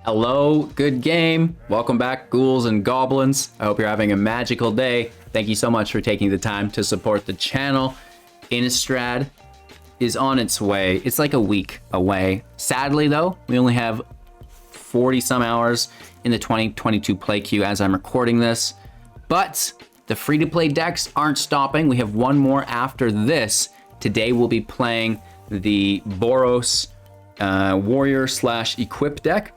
Hello, good game. Welcome back, ghouls and goblins. I hope you're having a magical day. Thank you so much for taking the time to support the channel. Innistrad is on its way. It's like a week away. Sadly, though, we only have 40 some hours in the 2022 play queue as I'm recording this. But the free-to-play decks aren't stopping. We have one more after this. Today we'll be playing the Boros Warrior / Equip deck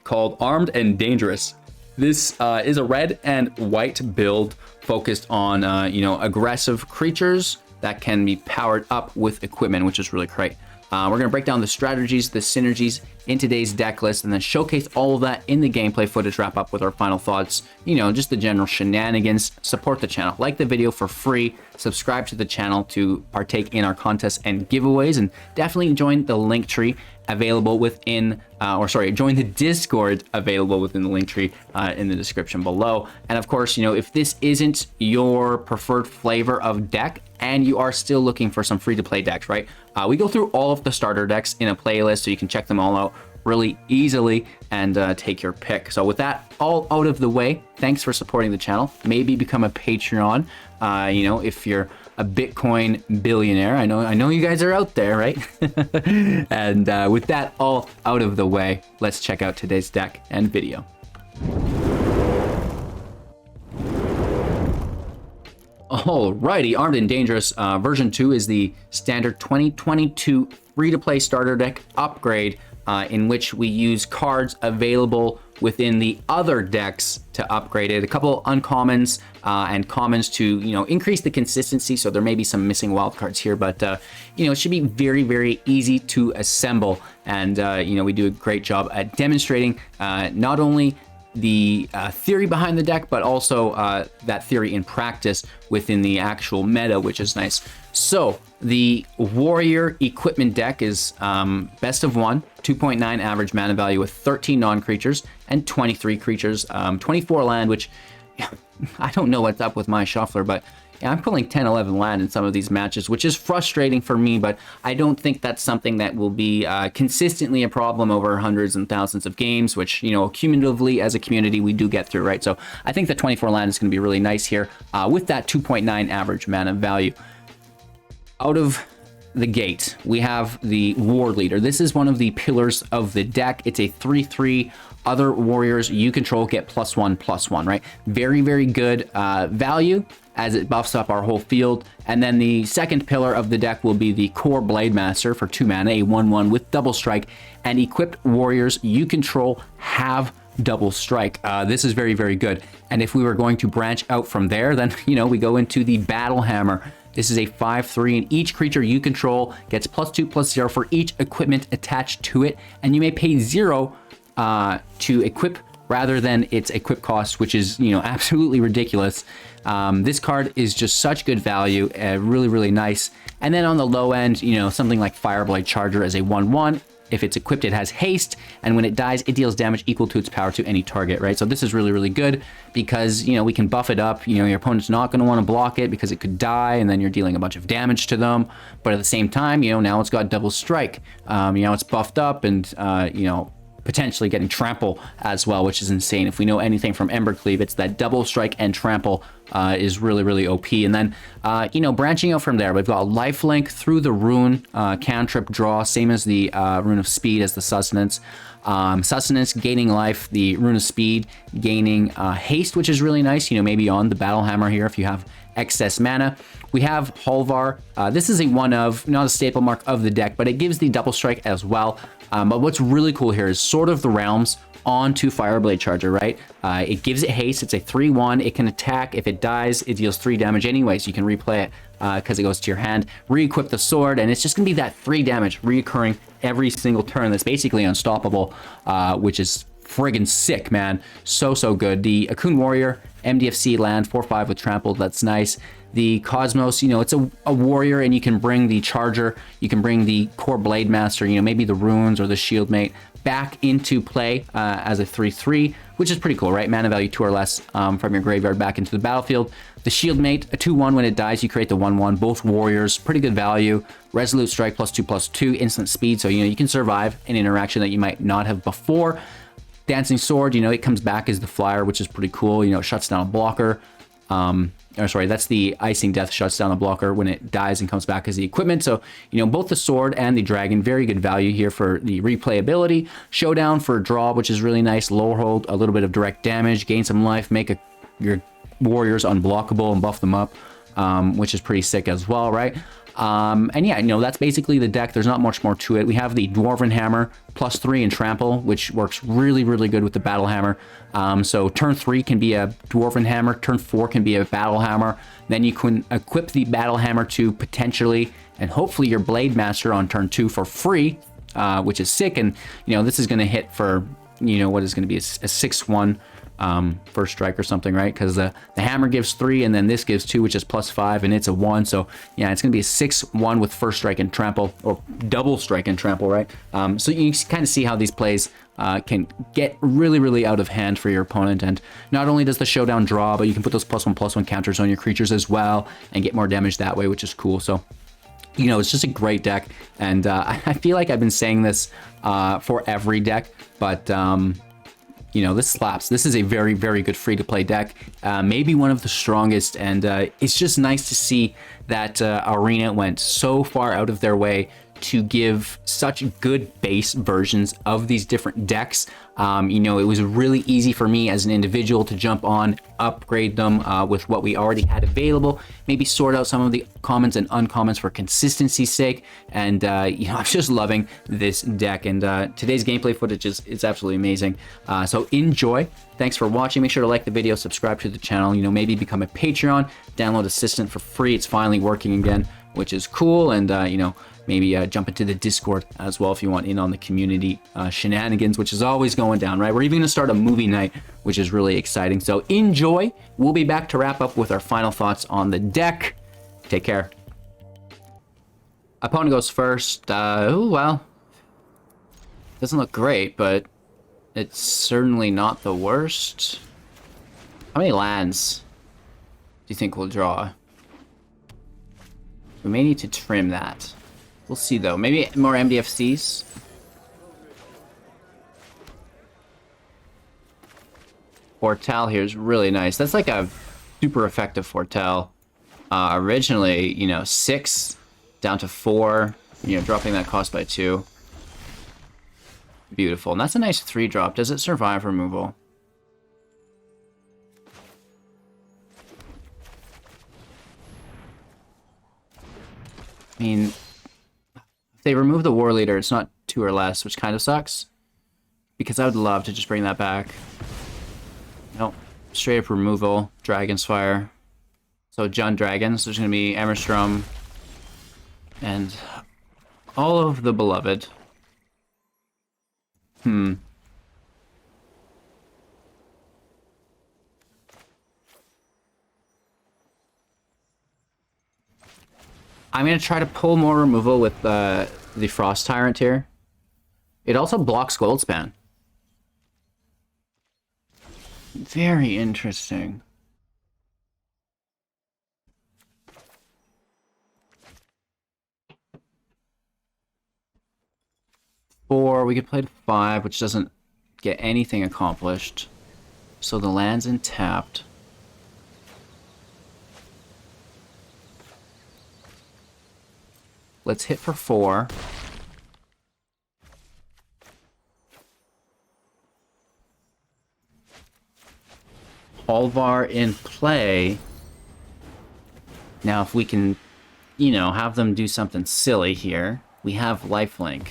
called Armed and Dangerous. This is a red and white build focused on aggressive creatures that can be powered up with equipment, which is really great. We're going to break down the strategies, the synergies in today's deck list, and then showcase all of that in the gameplay footage, wrap up with our final thoughts, just the general shenanigans. Support the channel, like the video for free, subscribe to the channel to partake in our contests and giveaways, and definitely join the link tree available within, join the Discord available within the link tree in the description below. And of course, if this isn't your preferred flavor of deck and you are still looking for some free-to-play decks, right? We go through all of the starter decks in a playlist so you can check them all out really easily and take your pick. So with that all out of the way, thanks for supporting the channel. Maybe become a Patreon, if you're a Bitcoin billionaire. I know you guys are out there, right? And with that all out of the way, let's check out today's deck and video. Alrighty, Armed and Dangerous version 2 is the standard 2022 free-to-play starter deck upgrade in which we use cards available within the other decks to upgrade it. A couple uncommons and commons to increase the consistency, so there may be some missing wild cards here, but it should be very, very easy to assemble. And we do a great job at demonstrating not only the theory behind the deck, but also that theory in practice within the actual meta, which is nice. So the Warrior equipment deck is best of 1, 2.9 average mana value with 13 non-creatures and 23 creatures, 24 land, which I don't know what's up with my shuffler, but I'm pulling 10, 11 land in some of these matches, which is frustrating for me, but I don't think that's something that will be consistently a problem over hundreds and thousands of games, which, cumulatively as a community, we do get through, right? So I think the 24 land is going to be really nice here with that 2.9 average mana value. Out of the gate, we have the Warleader. This is one of the pillars of the deck. It's a 3/3. Other warriors you control get +1/+1, right? Very, very good value as it buffs up our whole field. And then the second pillar of the deck will be the Kor Blademaster for 2 mana, a 1/1 with double strike, and equipped warriors you control have double strike. This is very, very good. And if we were going to branch out from there, then we go into the Battlehammer. This is a 5/3, and each creature you control gets +2/+0 for each equipment attached to it, and you may pay 0 to equip rather than its equip cost, which is absolutely ridiculous. This card is just such good value, really, really nice. And then on the low end, something like Fireblade Charger as a 1/1. If it's equipped, it has haste, and when it dies, it deals damage equal to its power to any target, right? So this is really, really good because, we can buff it up. Your opponent's not going to want to block it because it could die, and then you're dealing a bunch of damage to them. But at the same time, now it's got double strike. It's buffed up and, potentially getting trample as well, which is insane. If we know anything from Embercleave, it's that double strike and trample is really, really OP. And then, branching out from there, we've got lifelink through the rune, cantrip draw, same as the Rune of Speed as the Sustenance. Sustenance gaining life, the Rune of Speed gaining haste, which is really nice, maybe on the Battlehammer here if you have excess mana. We have Halvar. This is a one of, not a staple mark of the deck, but it gives the double strike as well. But what's really cool here is Sword of the Realms onto Fireblade Charger, right? It gives it haste. It's a 3/1. It can attack. If it dies, it deals 3 damage anyway, so you can replay it because it goes to your hand. Re-equip the sword, and it's just going to be that 3 damage reoccurring every single turn. That's basically unstoppable, which is friggin' sick, man. So good. The Akoum Warrior, MDFC land, 4/5 with trample. That's nice. The Cosmos, it's a warrior, and you can bring the Charger, you can bring the Kor Blademaster, maybe the Runes or the Shieldmate back into play as a 3/3, which is pretty cool, right? Mana value 2 or less from your graveyard back into the battlefield. The Shieldmate, a 2/1 when it dies, you create the 1/1, both warriors, pretty good value. Resolute Strike +2/+2, instant speed, so you can survive an interaction that you might not have before. Dancing Sword, you know, it comes back as the flyer, which is pretty cool. You know, it shuts down a blocker. Or sorry, that's the Icingdeath, shuts down a blocker when it dies and comes back as the equipment. So, you know, both the sword and the dragon, very good value here for the replayability. Showdown for draw, which is really nice. Lorehold, a little bit of direct damage, gain some life, make your warriors unblockable and buff them up, which is pretty sick as well, right? And yeah, you know, that's basically the deck. There's not much more to it. We have the Dwarven Hammer, +3 in Trample, which works really, really good with the Battle Hammer. So turn 3 can be a Dwarven Hammer, turn 4 can be a Battle Hammer. Then you can equip the Battle Hammer to potentially, and hopefully your Blademaster on turn 2 for free, which is sick. And, you know, this is going to hit for, you know, what is going to be a 6/1 first strike or something, right? Because the hammer gives 3 and then this gives 2, which is +5, and it's a 1. So yeah, it's gonna be a 6/1 with first strike and trample, or double strike and trample, right? So you kind of see how these plays can get really, really out of hand for your opponent. And not only does the Showdown draw, but you can put those +1/+1 counters on your creatures as well and get more damage that way, which is cool. So, you know, it's just a great deck. And I feel like I've been saying this for every deck, but you know, this slaps. This is a very, very good free-to-play deck. Maybe one of the strongest, and it's just nice to see that Arena went so far out of their way to give such good base versions of these different decks. You know, it was really easy for me as an individual to jump on, upgrade them with what we already had available, maybe sort out some of the commons and uncommons for consistency's sake. And, you know, I'm just loving this deck. And today's gameplay footage is absolutely amazing. So enjoy. Thanks for watching. Make sure to like the video, subscribe to the channel, you know, maybe become a Patreon, download Assistant for free. It's finally working again, which is cool. And, you know, maybe jump into the Discord as well if you want in on the community shenanigans, which is always going down, right? We're even going to start a movie night, which is really exciting. So enjoy. We'll be back to wrap up with our final thoughts on the deck. Take care. Opponent goes first. Oh, well. Doesn't look great, but it's certainly not the worst. How many lands do you think we'll draw? We may need to trim that. We'll see, though. Maybe more MDFCs. Fortel here is really nice. That's like a super effective Fortel. Originally, you know, 6 down to 4. You know, dropping that cost by 2. Beautiful. And that's a nice 3-drop. Does it survive removal? I mean, if they remove the Warleader, it's not 2 or less, which kind of sucks. Because I would love to just bring that back. Nope. Straight up removal. Dragon's Fire. So Jund Dragons. There's going to be Emmerstrom. And all of the beloved. I'm going to try to pull more removal with the Frost Tyrant here. It also blocks Goldspan. Very interesting. Four, we could play to 5, which doesn't get anything accomplished. So the land's untapped. Let's hit for 4. Halvar in play. Now, if we can, you know, have them do something silly here, we have lifelink.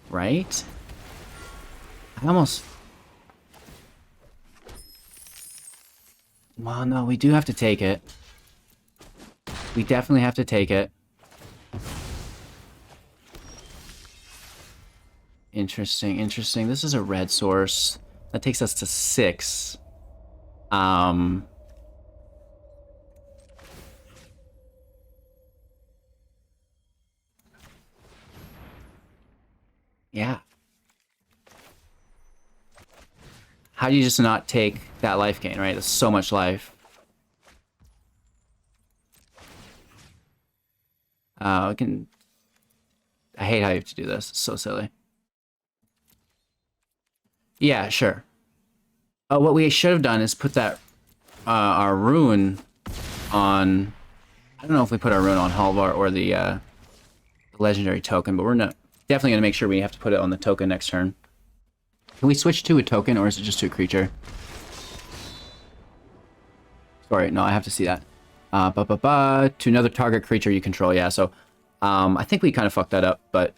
Right? I almost... Well, no, we do have to take it. We definitely have to take it. Interesting, interesting. This is a red source. That takes us to 6. Yeah. How do you just not take that life gain, right? There's so much life. I hate how you have to do this. It's so silly. Yeah, sure. What we should have done is put that our rune on. I don't know if we put our rune on Halvar or the legendary token, but we're not definitely gonna make sure we have to put it on the token next turn. Can we switch to a token, or is it just to a creature? Sorry, no, I have to see that. To another target creature you control. Yeah, so I think we kind of fucked that up, but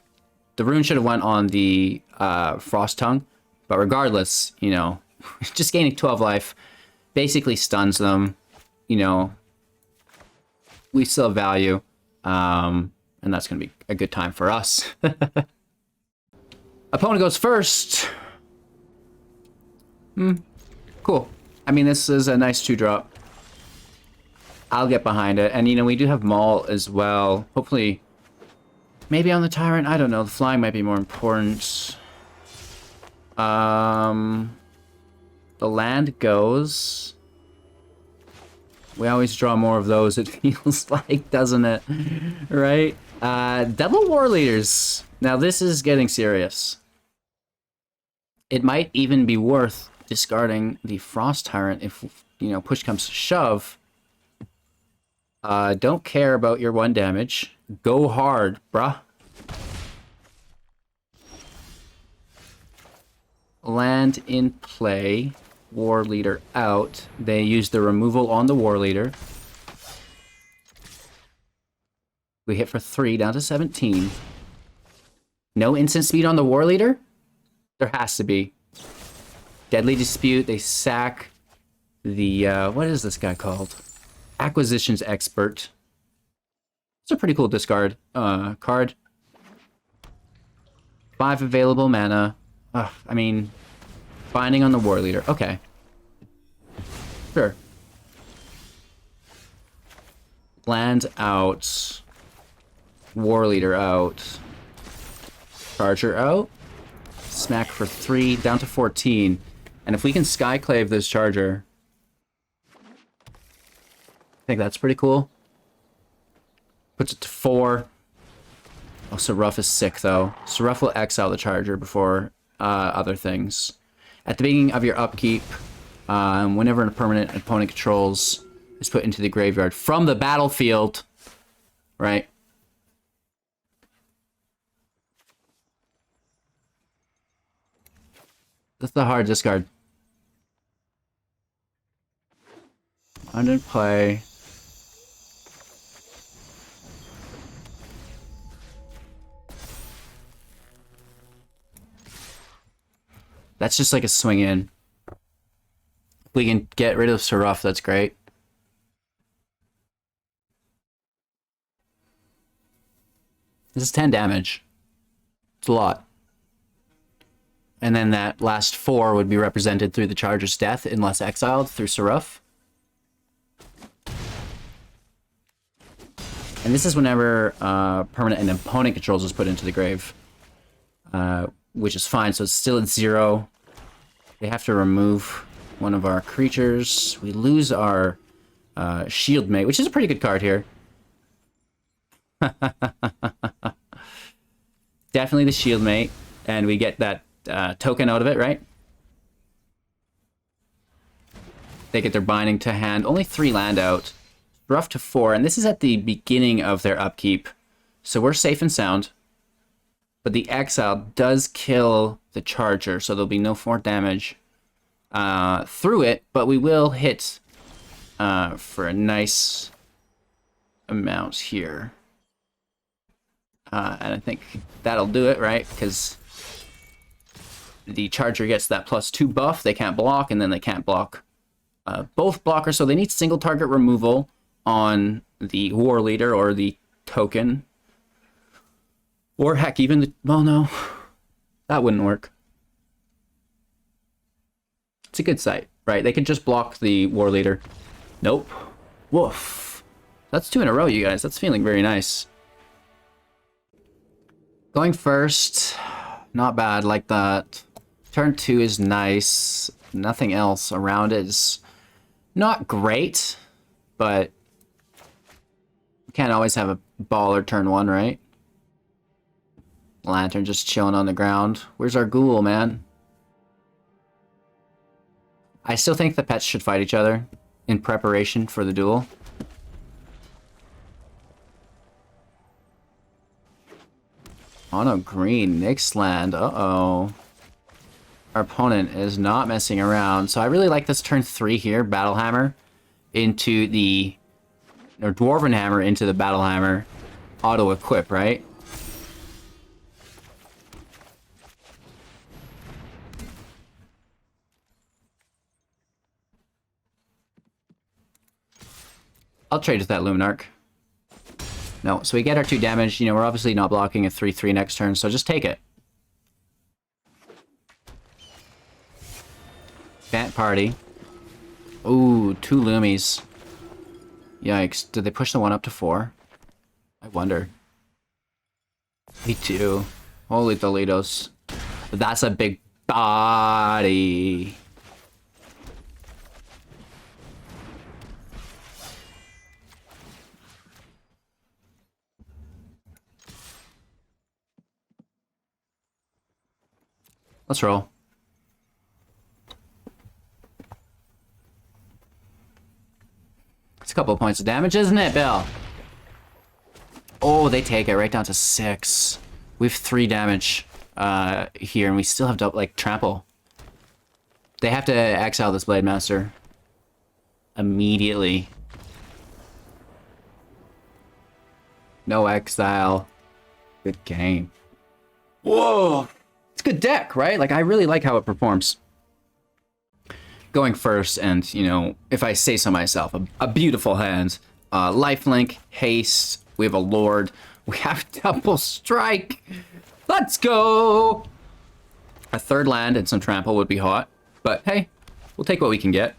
the rune should have went on the Frost Tongue. But regardless, you know, just gaining 12 life basically stuns them. You know, we still have value, and that's going to be a good time for us. Opponent goes first. Cool. I mean, this is a nice 2-drop. I'll get behind it. And, you know, we do have Maul as well. Hopefully, maybe on the Tyrant. I don't know. The flying might be more important. The land goes. We always draw more of those, it feels like, doesn't it? Right? Double Warleaders. Now, this is getting serious. It might even be worth discarding the Frost Tyrant if, you know, push comes to shove. Don't care about your 1 damage. Go hard, bruh. Land in play. Warleader out. They use the removal on the Warleader. We hit for 3, down to 17. No instant speed on the Warleader? There has to be. Deadly Dispute. They sack the, what is this guy called? Acquisitions Expert. It's a pretty cool discard card. 5 available mana. I mean, binding on the Warleader. Okay. Sure. Land out. Warleader out. Charger out. Smack for 3, down to 14. And if we can Skyclave this Charger, I think that's pretty cool. Puts it to 4. Oh, Seraph is sick, though. Seraph will exile the Charger before other things. At the beginning of your upkeep, whenever a permanent opponent controls is put into the graveyard from the battlefield, right? That's the hard discard. Under play. That's just like a swing in. If we can get rid of Seraph, that's great. This is 10 damage. It's a lot. And then that last 4 would be represented through the Charger's death unless exiled through Seraph. And this is whenever permanent and opponent controls is put into the grave. Which is fine, so it's still at 0. They have to remove one of our creatures. We lose our Shieldmate, which is a pretty good card here. Definitely the Shieldmate, and we get that token out of it, right? They get their binding to hand. Only 3 land out. Rough to 4, and this is at the beginning of their upkeep. So we're safe and sound. But the exile does kill the Charger, so there'll be no 4 damage through it, but we will hit for a nice amount here. And I think that'll do it, right? Because the Charger gets that +2 buff. They can't block, and then they can't block both blockers, so they need single target removal on the Warleader or the token. Or heck, even the... Well, no. That wouldn't work. It's a good sight, right? They could just block the Warleader. Nope. Woof. That's 2 in a row, you guys. That's feeling very nice. Going first. Not bad like that. Turn 2 is nice. Nothing else around it is not great. But you can't always have a baller turn 1, right? Lantern just chilling on the ground. Where's our ghoul, man? I still think the pets should fight each other in preparation for the duel. Mono green, Nyx land. Uh-oh. Our opponent is not messing around. So I really like this turn 3 here. Battlehammer into the... Or Dwarven Hammer into the Battlehammer. Auto-equip, right? I'll trade with that Luminarch. No, so we get our 2 damage. You know, we're obviously not blocking a 3/3 next turn, so just take it. Fant Party. Ooh, 2 Loomies. Yikes. Did they push the one up to 4? I wonder. Me too. Holy Toledos. That's a big body. Let's roll. It's a couple of points of damage, isn't it, Bill? Oh, they take it right down to 6. We have 3 damage here, and we still have to, like, trample. They have to exile this Blademaster immediately. No exile. Good game. Whoa! It's a good deck, right? Like, I really like how it performs. Going first, and, you know, if I say so myself, a beautiful hand. Lifelink, haste, we have a Lord, we have double strike. Let's go! A 3rd land and some trample would be hot, but hey, we'll take what we can get.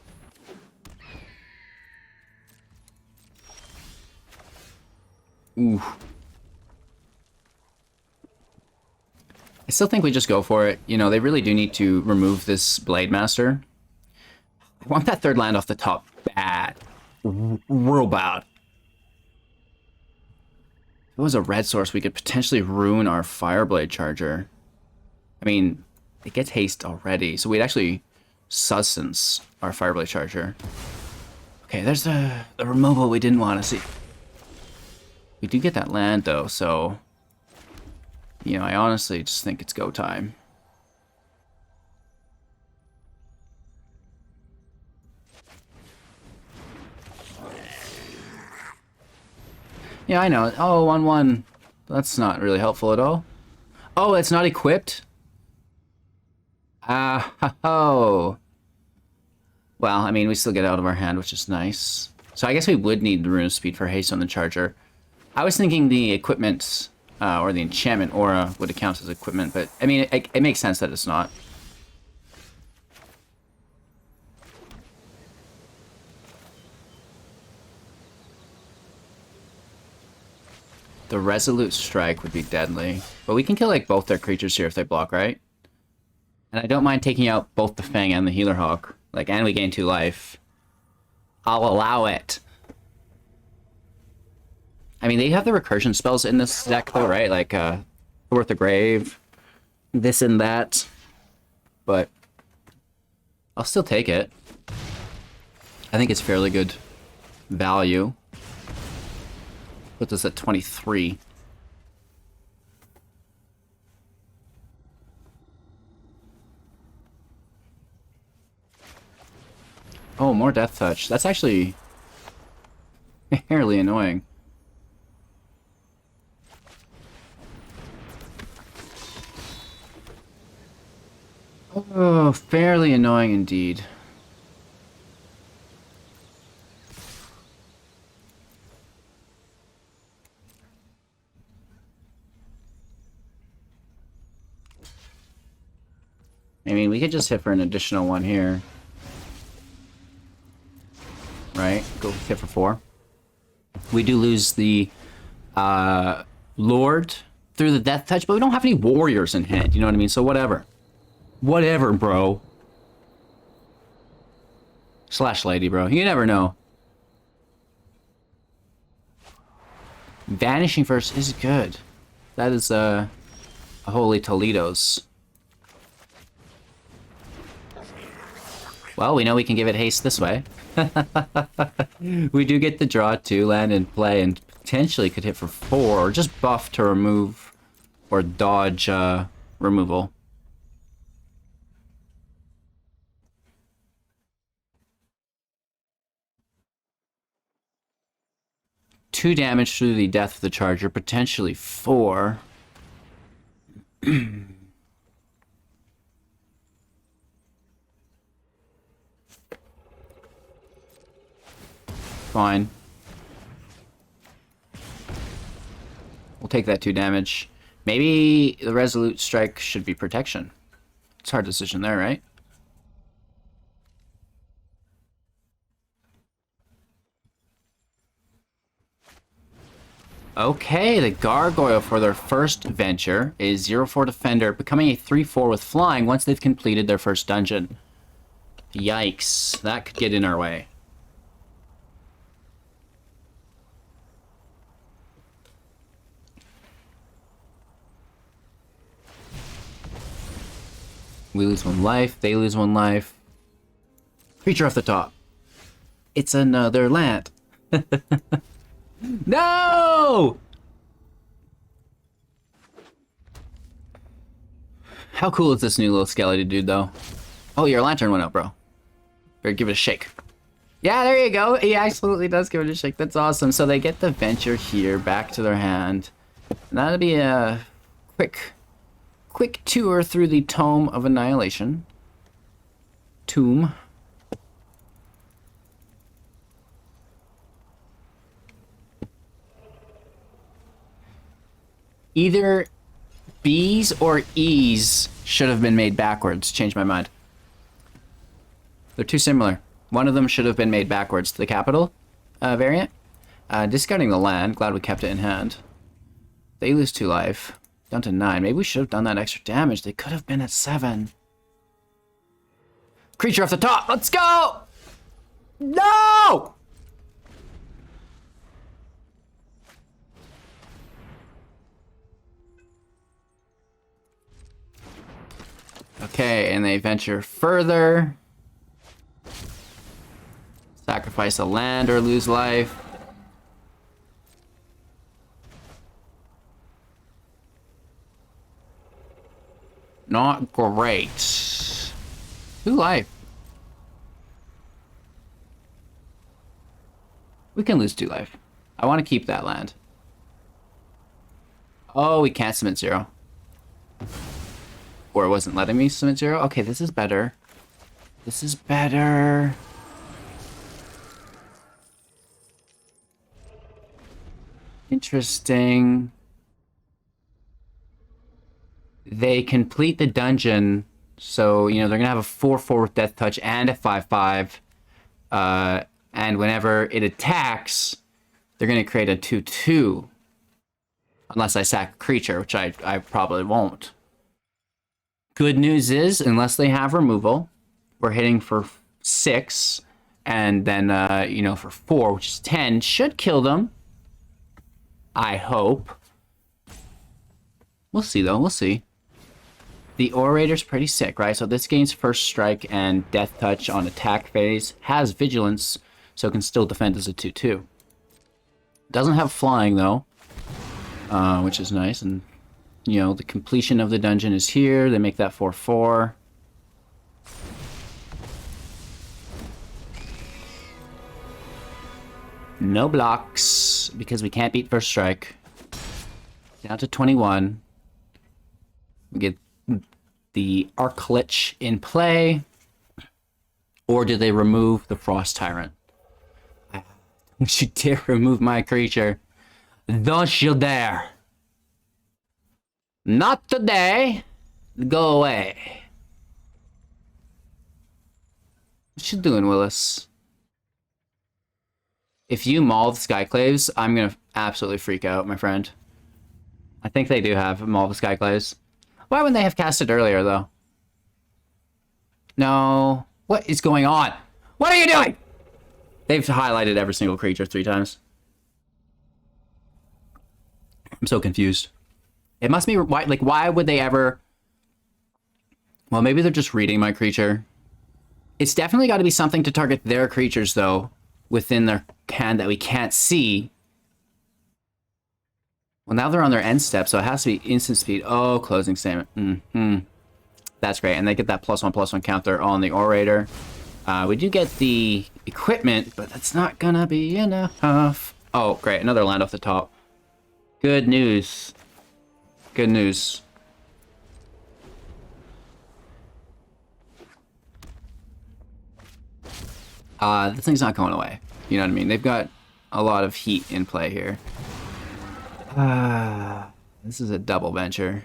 Ooh. I still think we just go for it. You know, they really do need to remove this Blademaster. I want that 3rd land off the top bad. Real bad. If it was a red source, we could potentially ruin our Fireblade Charger. I mean, it gets haste already, so we'd actually Sustenance our Fireblade Charger. Okay, there's the removal we didn't want to see. We do get that land, though, so... You know, I honestly just think it's go time. Yeah, I know. Oh, 1/1. That's not really helpful at all. Oh, it's not equipped? Oh. Well, I mean, we still get out of our hand, which is nice. So I guess we would need the Rune of Speed for haste on the Charger. I was thinking the equipment, or the enchantment aura would count as equipment, but, I mean, it makes sense that it's not. The Resolute Strike would be deadly. But we can kill, like, both their creatures here if they block, right? And I don't mind taking out both the Fang and the Healer Hawk. Like, and we gain 2 life. I'll allow it. I mean, they have the recursion spells in this deck, though, right? Like, Worth the Grave, this and that. But I'll still take it. I think it's fairly good value. Put this at 23. Oh, more Death Touch. That's actually fairly annoying. Oh, fairly annoying indeed. I mean, we could just hit for an additional 1 here. Right? Go hit for 4. We do lose the Lord through the Death Touch, but we don't have any warriors in hand, you know what I mean? So whatever. Whatever, bro. Slash lady, bro. You never know. Vanishing Verse is good. That is a holy Toledo's. Well, we know we can give it haste this way. We do get to draw 2 land in play and potentially could hit for 4 or just buff to remove or dodge removal. Two damage through the death of the charger, potentially 4. Fine. We'll take that 2 damage. Maybe the Resolute Strike should be protection. It's a hard decision there, right? Okay, the Gargoyle for their first venture is 0/4 Defender, becoming a 3/4 with flying once they've completed their first dungeon. Yikes, that could get in our way. We lose 1 life, they lose 1 life. Creature off the top. It's another land. No! How cool is this new little skeleton dude, though? Oh, your lantern went out, bro. Better give it a shake. Yeah, there you go. He absolutely does give it a shake. That's awesome. So they get the venture here back to their hand. And that'll be a quick tour through the Tome of Annihilation. Tomb. Either B's or E's should have been made backwards. Changed my mind. They're too similar. One of them should have been made backwards. The capital variant. Discarding the land. Glad we kept it in hand. They lose 2 life. Down to 9. Maybe we should have done that extra damage. They could have been at 7. Creature off the top. Let's go! No! Okay, and they venture further. Sacrifice a land or lose life. Not great. 2 life. We can lose 2 life. I want to keep that land. Oh, we can't submit 0. Or it wasn't letting me submit 0. Okay, this is better. This is better. Interesting. They complete the dungeon, so, you know, they're going to have a 4/4 with Death Touch and a 5/5. And whenever it attacks, they're going to create a 2/2. Unless I sack a creature, which I probably won't. Good news is, unless they have removal, we're hitting for 6, and then, you know, for 4, which is 10, should kill them. I hope. We'll see, though. We'll see. The Orator's pretty sick, right? So this gains First Strike and Death Touch on attack phase. Has Vigilance, so it can still defend as a 2/2. Doesn't have Flying, though, which is nice. And, you know, the completion of the dungeon is here. They make that 4/4. No blocks, because we can't beat First Strike. Down to 21. We get the Arclich in play. Or did they remove the Frost Tyrant? Don't you dare remove my creature. Don't you dare. Not today. Go away. What you doing, Willis? If you maul the Skyclaves, I'm gonna absolutely freak out, my friend. I think they do have maul the Skyclaves. Why wouldn't they have cast it earlier, though? No. What is going on? What are you doing? They've highlighted every single creature 3 times. I'm so confused. It must be, why would they ever... Well, maybe they're just reading my creature. It's definitely got to be something to target their creatures, though, within their hand that we can't see. Well, now they're on their end step, so it has to be instant speed. Oh, closing statement. That's great. And they get that +1/+1 counter on the Orator. We do get the equipment, but that's not gonna be enough. Oh, great. Another land off the top. Good news. Good news. This thing's not going away. You know what I mean? They've got a lot of heat in play here. This is a double venture.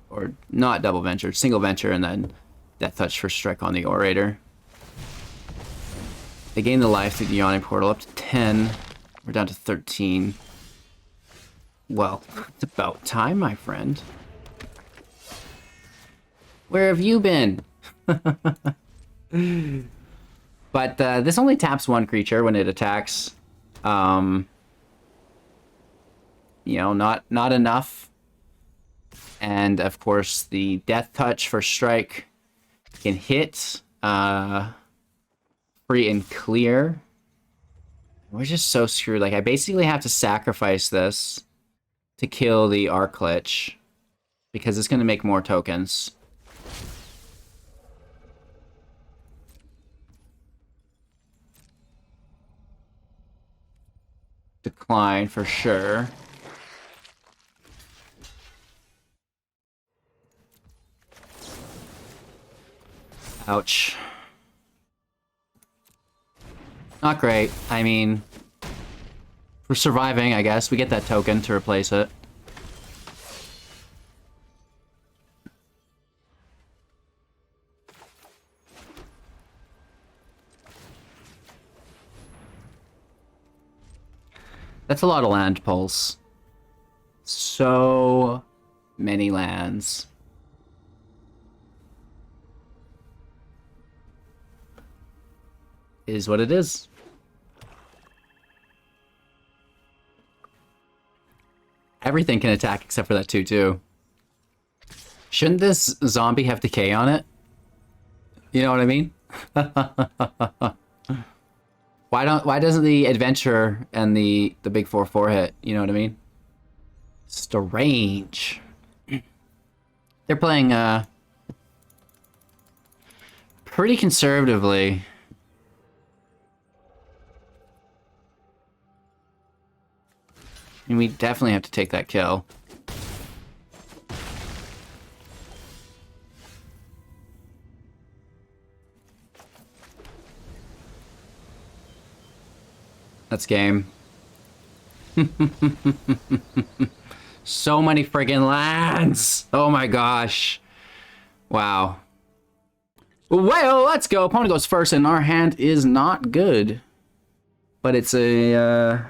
Or not double venture, single venture, and then Death Touch for strike on the Orator. They gain the life through the Yawning Portal up to 10. We're down to 13. Well, it's about time, my friend. Where have you been? But this only taps one creature when it attacks. You know, not enough. And of course, the Death Touch for strike can hit free and clear. We're just so screwed. Like, I basically have to sacrifice this to kill the Arclich because it's going to make more tokens. Decline for sure. Ouch. Not great. I mean, we're surviving, I guess. We get that token to replace it. That's a lot of land pulls. So many lands. Is what it is. Everything can attack except for that 2/2. Shouldn't this zombie have decay on it? You know what I mean? Why doesn't the adventurer and the big 4/4 hit? You know what I mean? Strange. They're playing pretty conservatively. And we definitely have to take that kill. That's game. So many friggin' lands! Oh my gosh. Wow. Well, let's go. Opponent goes first, and our hand is not good. But it's a,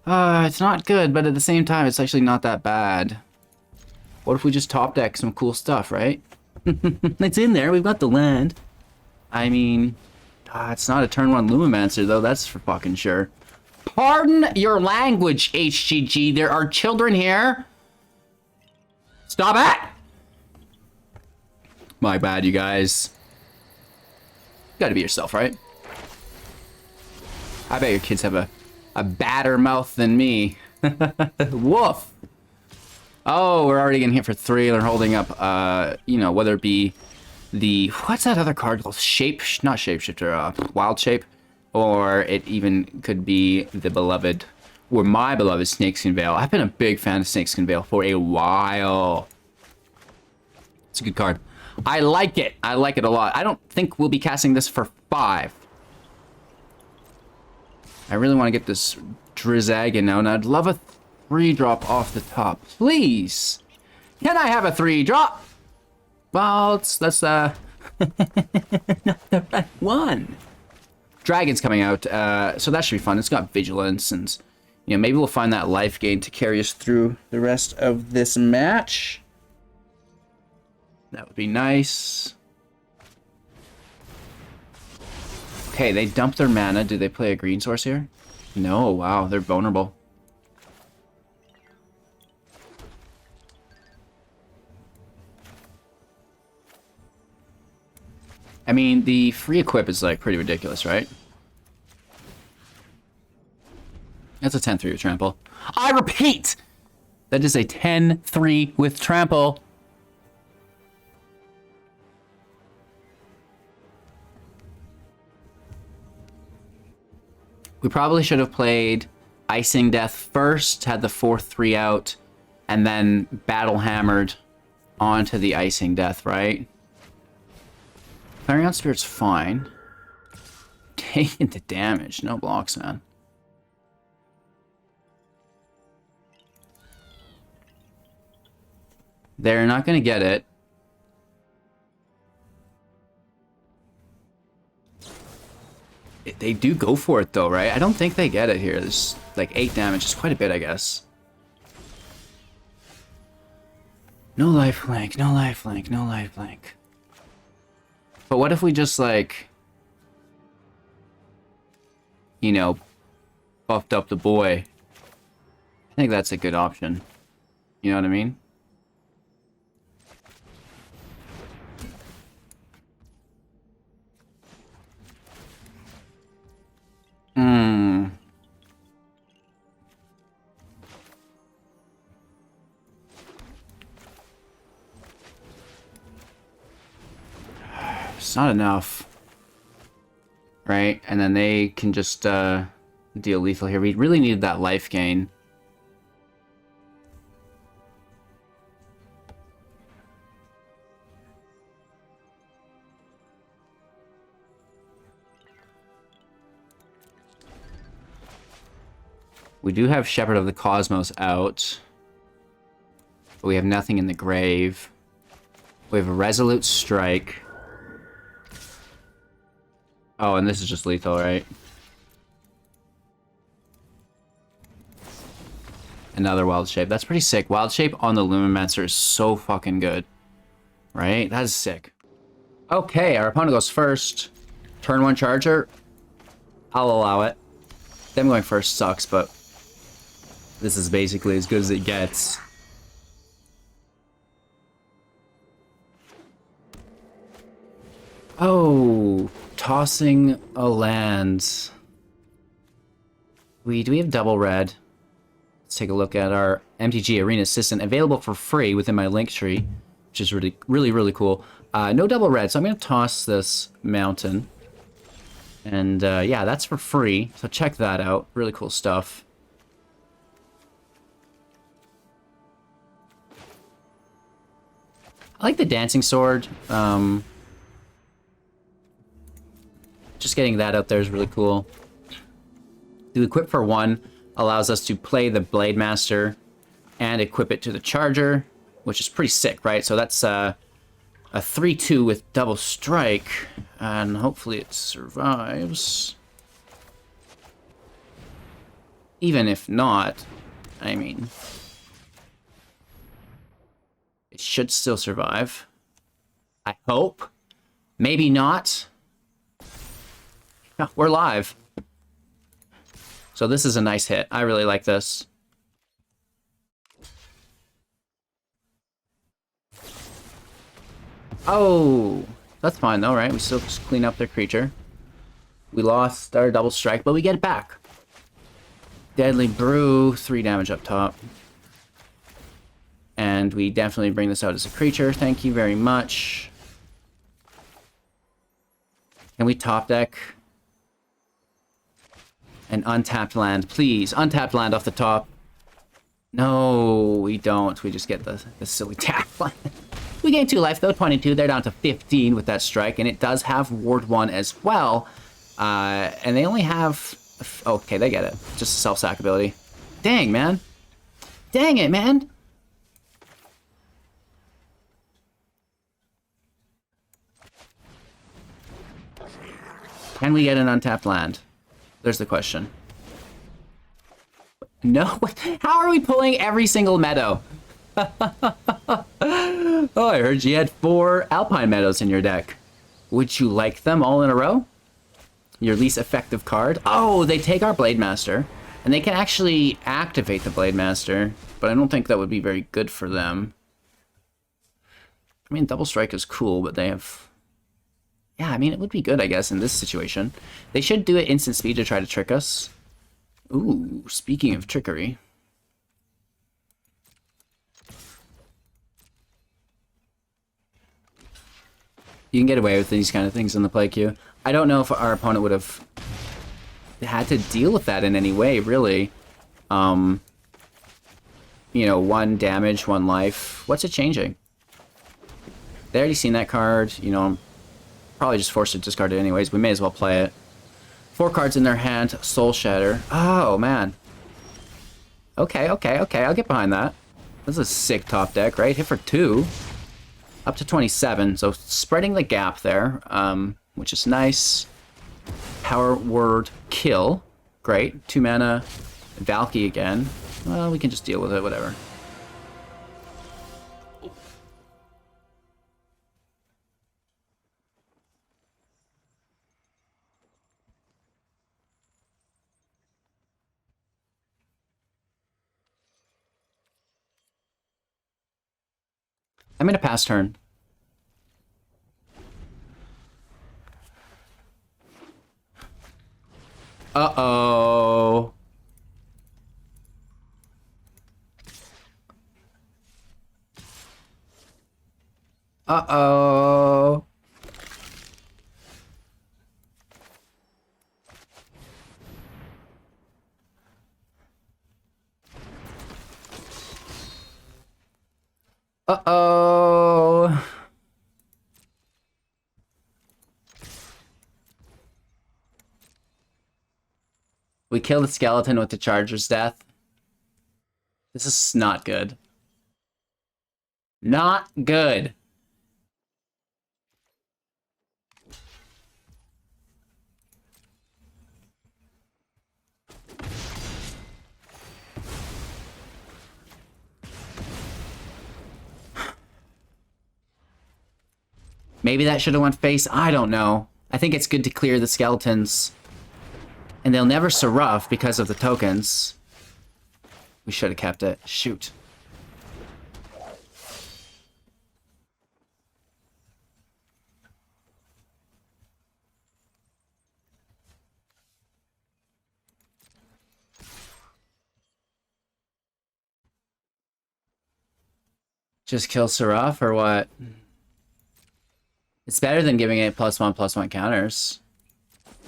it's not good, but at the same time, it's actually not that bad. What if we just top deck some cool stuff, right? It's in there. We've got the land. I mean, it's not a turn 1 Lumimancer, though. That's for fucking sure. Pardon your language, HGG. There are children here. Stop it! My bad, you guys. You gotta be yourself, right? I bet your kids have a badder mouth than me. Woof. Oh, we're already getting hit for 3. They're holding up, you know, whether it be the... What's that other card called? Not Shapeshifter, Wild Shape. Or it even could be the beloved, or my beloved Snakeskin Veil. I've been a big fan of Snakeskin Veil for a while. It's a good card. I like it. I like it a lot. I don't think we'll be casting this for 5. I really want to get this Drizagon now, and I'd love a 3-drop off the top. Please! Can I have a 3-drop? Well, that's not the right one. Dragon's coming out, so that should be fun. It's got Vigilance, and, you know, maybe we'll find that life gain to carry us through the rest of this match. That would be nice. Okay, they dumped their mana. Do they play a green source here? No, wow, they're vulnerable. I mean, the free equip is like pretty ridiculous, right? That's a 10-3 with trample. I repeat! That is a 10-3 with trample. We probably should have played Icingdeath first, had the 4-3 out, and then Battlehammered onto the Icingdeath, right? Clarion Spirit's fine. Taking the damage, no blocks, man. They're not going to get it. They do go for it, though, right? I don't think they get it here. There's like 8 damage. It's quite a bit, I guess. No lifelink, no lifelink, no lifelink. But what if we just, like, you know, buffed up the boy? I think that's a good option. You know what I mean? It's not enough. Right? And then they can just deal lethal here. We really needed that life gain. We do have Shepherd of the Cosmos out. But we have nothing in the grave. We have a Resolute Strike. Oh, and this is just lethal, right? Another Wild Shape. That's pretty sick. Wild Shape on the Lumenmancer is so fucking good. Right? That is sick. Okay, our opponent goes first. Turn 1 Charger. I'll allow it. Them going first sucks, but this is basically as good as it gets. Oh, tossing a land. Do we have double red? Let's take a look at our MTG Arena Assistant, available for free within my link tree, which is really cool. No double red, so I'm going to toss this mountain. And yeah, that's for free, so check that out. Really cool stuff. I like the Dancing Sword. Just getting that out there is really cool. The equip for 1 allows us to play the Blademaster and equip it to the Charger, which is pretty sick, right? So that's a 3-2 with double strike, and hopefully it survives. Even if not, I mean, it should still survive. I hope. Maybe not. No, we're live. So this is a nice hit. I really like this. Oh, that's fine though, right? We still just clean up their creature. We lost our double strike, but we get it back. Deadly Brew, 3 damage up top. And we definitely bring this out as a creature. Thank you very much. Can we top deck an untapped land, please? Untapped land off the top. No, we don't. We just get the silly tap land. We gain 2 life though, 22. They're down to 15 with that strike, and it does have Ward 1 as well. And they only have... Okay, they get it. Just a self-sack ability. Dang, man. Dang it, man. Can we get an untapped land? There's the question. No? How are we pulling every single meadow? Oh, I heard you had 4 Alpine Meadows in your deck. Would you like them all in a row? Your least effective card? Oh, they take our Blademaster. And they can actually activate the Blademaster. But I don't think that would be very good for them. I mean, Double Strike is cool, but they have Yeah, I mean, it would be good, I guess, in this situation. They should do it instant speed to try to trick us. Ooh, speaking of trickery. You can get away with these kind of things in the play queue. I don't know if our opponent would have had to deal with that in any way, really. You know, 1 damage, 1 life. What's it changing? They already seen that card. You know, I'm probably just forced to discard it anyways. We may as well play it. 4 cards in their hand. Soul Shatter. Oh, man. Okay. I'll get behind that. This is a sick top deck, right? Hit for 2. Up to 27, so spreading the gap there, which is nice. Power Word Kill. Great. 2 mana. Valky again. Well, we can just deal with it, whatever. I'm gonna pass turn. Uh-oh. Uh-oh. Uh-oh. We kill the skeleton with the Charger's death. This is not good. Not good. Maybe that should have went face. I don't know. I think it's good to clear the skeletons. And they'll never Seraph because of the tokens. We should have kept it. Shoot. Just kill Seraph or what? It's better than giving it +1/+1 counters.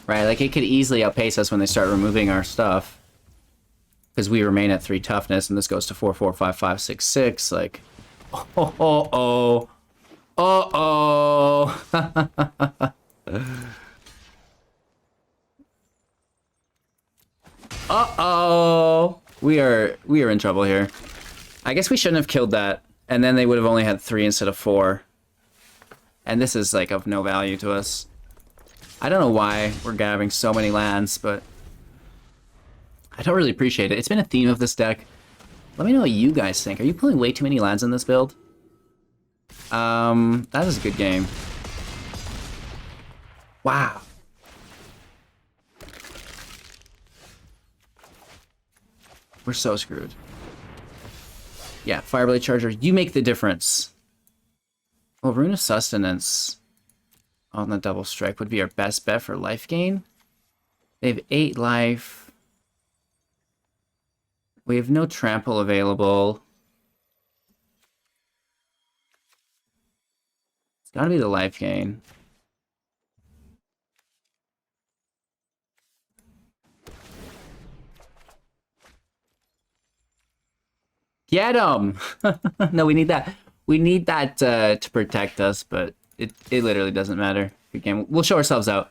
Right, like it could easily outpace us when they start removing our stuff. Because we remain at 3 toughness and this goes to 4, 4, 5, 5, 6, 6. Like, oh. Uh-oh. We are in trouble here. I guess we shouldn't have killed that. And then they would have only had 3 instead of 4. And this is like of no value to us. I don't know why we're grabbing so many lands, but I don't really appreciate it. It's been a theme of this deck. Let me know what you guys think. Are you pulling way too many lands in this build? That is a good game. Wow. We're so screwed. Yeah, Fireblade Charger, you make the difference. Well, Rune of Sustenance on the double strike would be our best bet for life gain. They have 8 life. We have no trample available. It's gotta be the life gain. Get him! No, we need that. We need that to protect us, but it literally doesn't matter. Good game. We'll show ourselves out.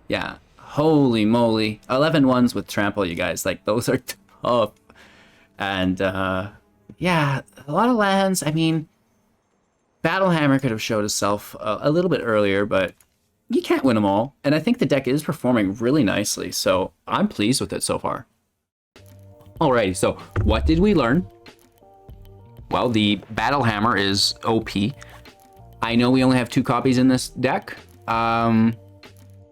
Yeah. Holy moly. 11 ones with trample, you guys. Like, those are tough. And, yeah, a lot of lands. I mean, Battlehammer could have showed itself a little bit earlier, but you can't win them all. And I think the deck is performing really nicely, so I'm pleased with it so far. Alrighty, so what did we learn? Well, the Battlehammer is OP. I know we only have 2 copies in this deck.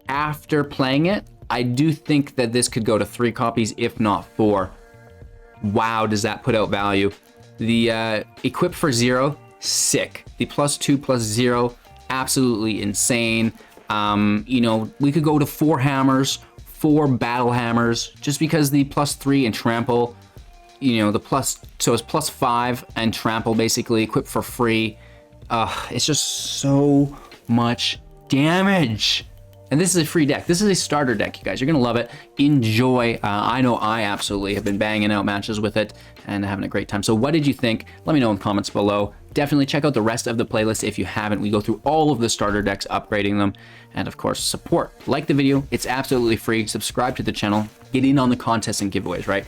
After playing it, I do think that this could go to 3 copies, if not 4. Wow, does that put out value. The Equip for 0 sick. The +2/+0, absolutely insane. You know, we could go to 4 hammers, 4 battle hammers, just because the +3 and trample, you know, so it's +5 and trample basically equipped for free. It's just so much damage. And this is a free deck. This is a starter deck, you guys. You're gonna love it. Enjoy. I know I absolutely have been banging out matches with it and having a great time. So what did you think? Let me know in the comments below. Definitely check out the rest of the playlist if you haven't. We go through all of the starter decks, upgrading them, and of course, support. Like the video, it's absolutely free. Subscribe to the channel. Get in on the contests and giveaways, right?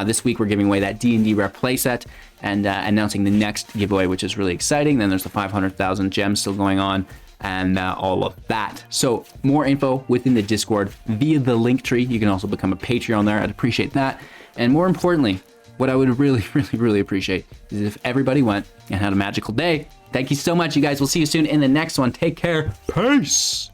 This week we're giving away that D&D rare playset and announcing the next giveaway, which is really exciting. Then there's the 500,000 gems still going on, and all of that. So more info within the Discord via the link tree. You can also become a Patreon there. I'd appreciate that. And more importantly, what I would really appreciate is if everybody went and had a magical day. Thank you so much, you guys. We'll see you soon in the next one. Take care. Peace.